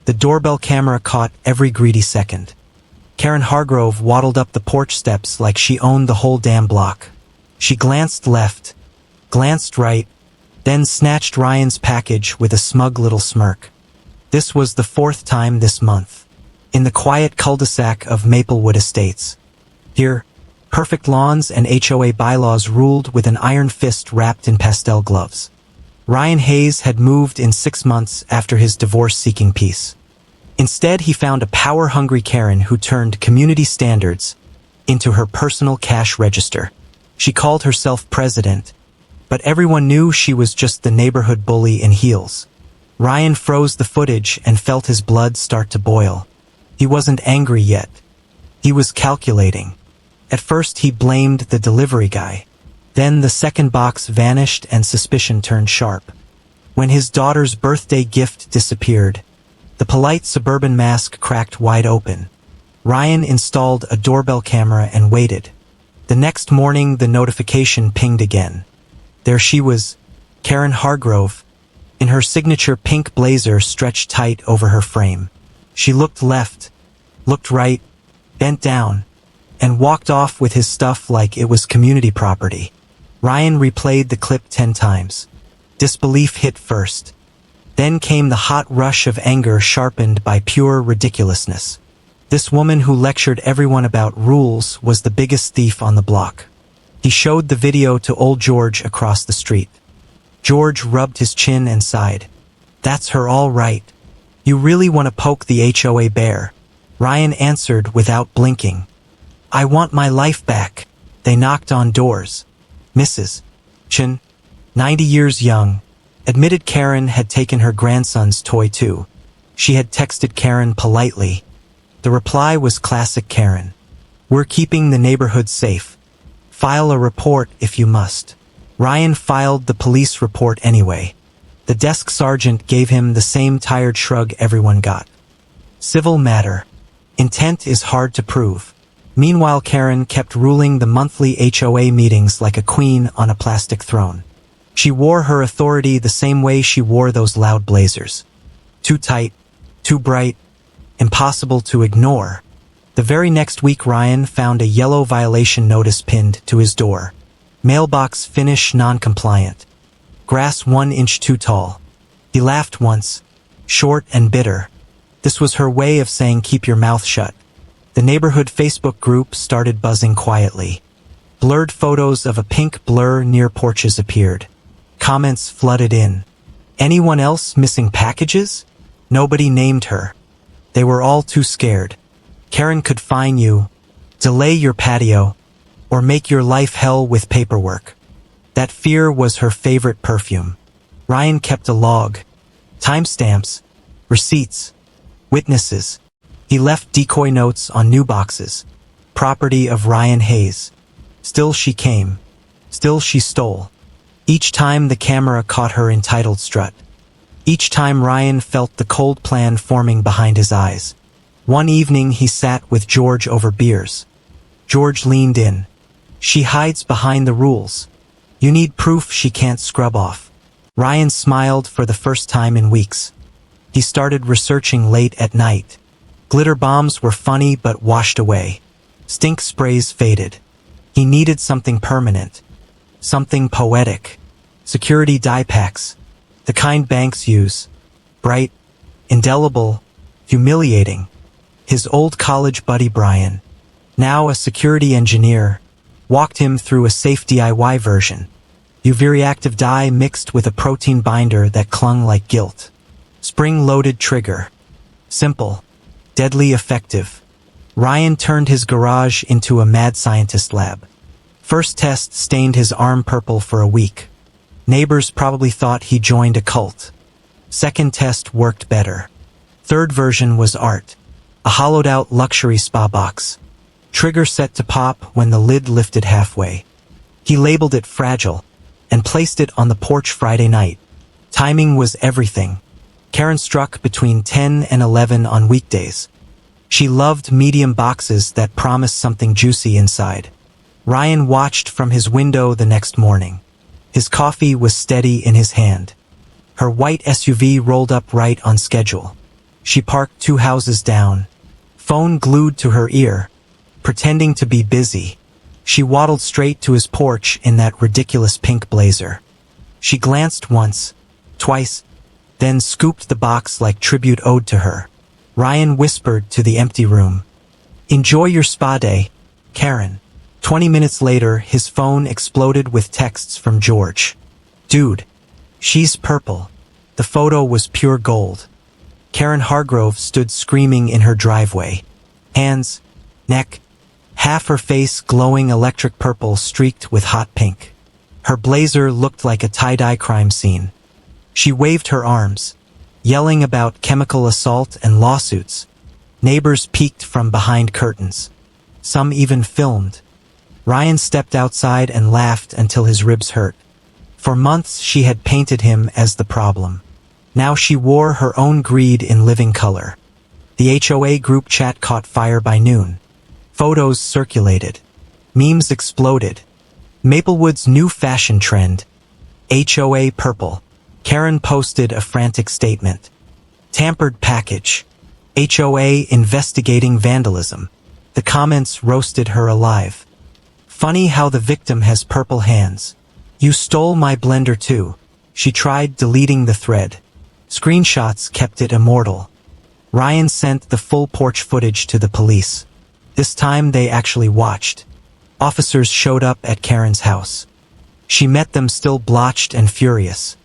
The doorbell camera caught every greedy second. Karen Hargrove waddled up the porch steps like she owned the whole damn block. She glanced left, glanced right, then snatched Ryan's package with a smug little smirk. This was the 4th time this month. In the quiet cul-de-sac of Maplewood Estates. Here, perfect lawns and HOA bylaws ruled with an iron fist wrapped in pastel gloves. Ryan Hayes had moved in 6 months after his divorce-seeking peace. Instead, he found a power-hungry Karen who turned community standards into her personal cash register. She called herself president, but everyone knew she was just the neighborhood bully in heels. Ryan froze the footage and felt his blood start to boil. He wasn't angry yet. He was calculating. At first, he blamed the delivery guy. Then the second box vanished and suspicion turned sharp. When his daughter's birthday gift disappeared, the polite suburban mask cracked wide open. Ryan installed a doorbell camera and waited. The next morning, the notification pinged again. There she was, Karen Hargrove, in her signature pink blazer stretched tight over her frame. She looked left, looked right, bent down, and walked off with his stuff like it was community property. Ryan replayed the clip 10 times. Disbelief hit first. Then came the hot rush of anger sharpened by pure ridiculousness. This woman who lectured everyone about rules was the biggest thief on the block. He showed the video to old George across the street. George rubbed his chin and sighed. That's her all right. You really want to poke the HOA bear? Ryan answered without blinking. I want my life back. They knocked on doors. Mrs. Chin, 90 years young, admitted Karen had taken her grandson's toy too. She had texted Karen politely. The reply was classic Karen. We're keeping the neighborhood safe. File a report if you must. Ryan filed the police report anyway. The desk sergeant gave him the same tired shrug everyone got. Civil matter. Intent is hard to prove. Meanwhile, Karen kept ruling the monthly HOA meetings like a queen on a plastic throne. She wore her authority the same way she wore those loud blazers. Too tight, too bright, impossible to ignore. The very next week, Ryan found a yellow violation notice pinned to his door. Mailbox finish non-compliant. Grass 1 inch too tall. He laughed once, short and bitter. This was her way of saying keep your mouth shut. The neighborhood Facebook group started buzzing quietly. Blurred photos of a pink blur near porches appeared. Comments flooded in. Anyone else missing packages? Nobody named her. They were all too scared. Karen could fine you, delay your patio, or make your life hell with paperwork. That fear was her favorite perfume. Ryan kept a log. Timestamps, receipts, witnesses. He left decoy notes on new boxes. Property of Ryan Hayes. Still she came. Still she stole. Each time the camera caught her entitled strut. Each time Ryan felt the cold plan forming behind his eyes. One evening he sat with George over beers. George leaned in. She hides behind the rules. You need proof she can't scrub off. Ryan smiled for the first time in weeks. He started researching late at night. Glitter bombs were funny but washed away. Stink sprays faded. He needed something permanent. Something poetic. Security dye packs. The kind banks use. Bright, indelible, humiliating. His old college buddy Brian, now a security engineer, walked him through a safe DIY version. UV reactive dye mixed with a protein binder that clung like guilt. Spring-loaded trigger. Simple. Deadly effective. Ryan turned his garage into a mad scientist lab. First test stained his arm purple for a week. Neighbors probably thought he joined a cult. Second test worked better. Third version was art. A hollowed-out luxury spa box. Trigger set to pop when the lid lifted halfway. He labeled it fragile and placed it on the porch Friday night. Timing was everything. Karen struck between 10 and 11 on weekdays. She loved medium boxes that promised something juicy inside. Ryan watched from his window the next morning. His coffee was steady in his hand. Her white SUV rolled up right on schedule. She parked 2 houses down, phone glued to her ear, pretending to be busy. She waddled straight to his porch in that ridiculous pink blazer. She glanced once, twice, then scooped the box like tribute owed to her. Ryan whispered to the empty room, "Enjoy your spa day, Karen." 20 minutes later, his phone exploded with texts from George. "Dude, she's purple." The photo was pure gold. Karen Hargrove stood screaming in her driveway. Hands, neck, half her face glowing electric purple streaked with hot pink. Her blazer looked like a tie-dye crime scene. She waved her arms, yelling about chemical assault and lawsuits. Neighbors peeked from behind curtains. Some even filmed. Ryan stepped outside and laughed until his ribs hurt. For months she had painted him as the problem. Now she wore her own greed in living color. The HOA group chat caught fire by noon. Photos circulated. Memes exploded. Maplewood's new fashion trend. HOA purple. Karen posted a frantic statement. Tampered package. HOA investigating vandalism. The comments roasted her alive. Funny how the victim has purple hands. You stole my blender too. She tried deleting the thread. Screenshots kept it immortal. Ryan sent the full porch footage to the police. This time they actually watched. Officers showed up at Karen's house. She met them still blotched and furious.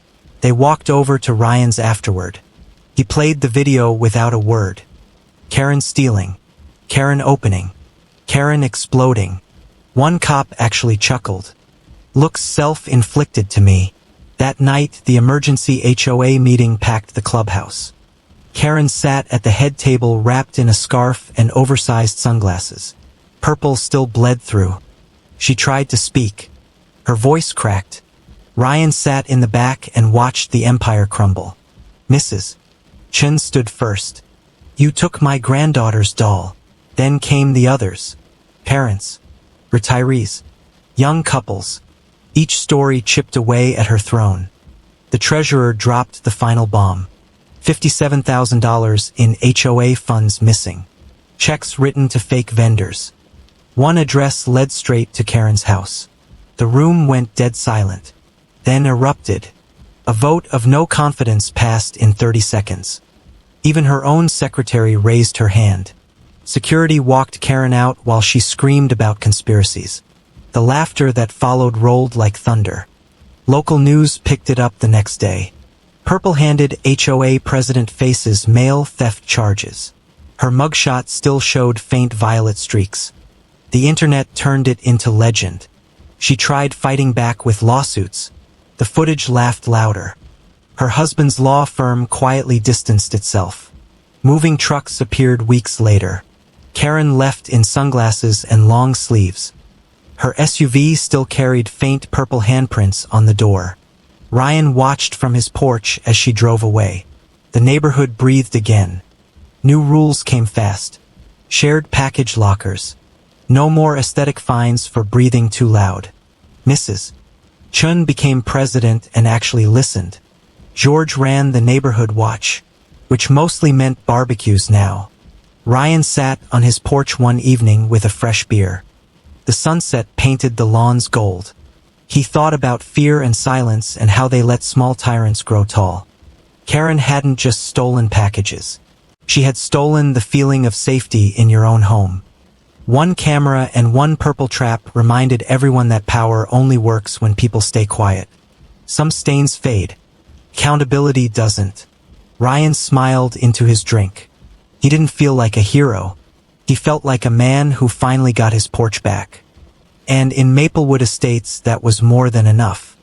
They walked over to Ryan's afterward. He played the video without a word. Karen stealing. Karen opening. Karen exploding. One cop actually chuckled. Looks self-inflicted to me. That night, the emergency HOA meeting packed the clubhouse. Karen sat at the head table wrapped in a scarf and oversized sunglasses. Purple still bled through. She tried to speak. Her voice cracked. Ryan sat in the back and watched the empire crumble. Mrs. Chen stood first. You took my granddaughter's doll. Then came the others. Parents. Retirees. Young couples. Each story chipped away at her throne. The treasurer dropped the final bomb. $57,000 in HOA funds missing. Checks written to fake vendors. One address led straight to Karen's house. The room went dead silent. Then erupted. A vote of no confidence passed in 30 seconds. Even her own secretary raised her hand. Security walked Karen out while she screamed about conspiracies. The laughter that followed rolled like thunder. Local news picked it up the next day. Purple-handed HOA president faces mail theft charges. Her mugshot still showed faint violet streaks. The internet turned it into legend. She tried fighting back with lawsuits. The footage laughed louder. Her husband's law firm quietly distanced itself. Moving trucks appeared weeks later. Karen left in sunglasses and long sleeves. Her SUV still carried faint purple handprints on the door. Ryan watched from his porch as she drove away. The neighborhood breathed again. New rules came fast. Shared package lockers. No more aesthetic fines for breathing too loud. Mrs. Chun became president and actually listened. George ran the neighborhood watch, which mostly meant barbecues now. Ryan sat on his porch one evening with a fresh beer. The sunset painted the lawns gold. He thought about fear and silence and how they let small tyrants grow tall. Karen hadn't just stolen packages. She had stolen the feeling of safety in your own home. One camera and one purple trap reminded everyone that power only works when people stay quiet. Some stains fade. Accountability doesn't. Ryan smiled into his drink. He didn't feel like a hero. He felt like a man who finally got his porch back. And in Maplewood Estates, that was more than enough.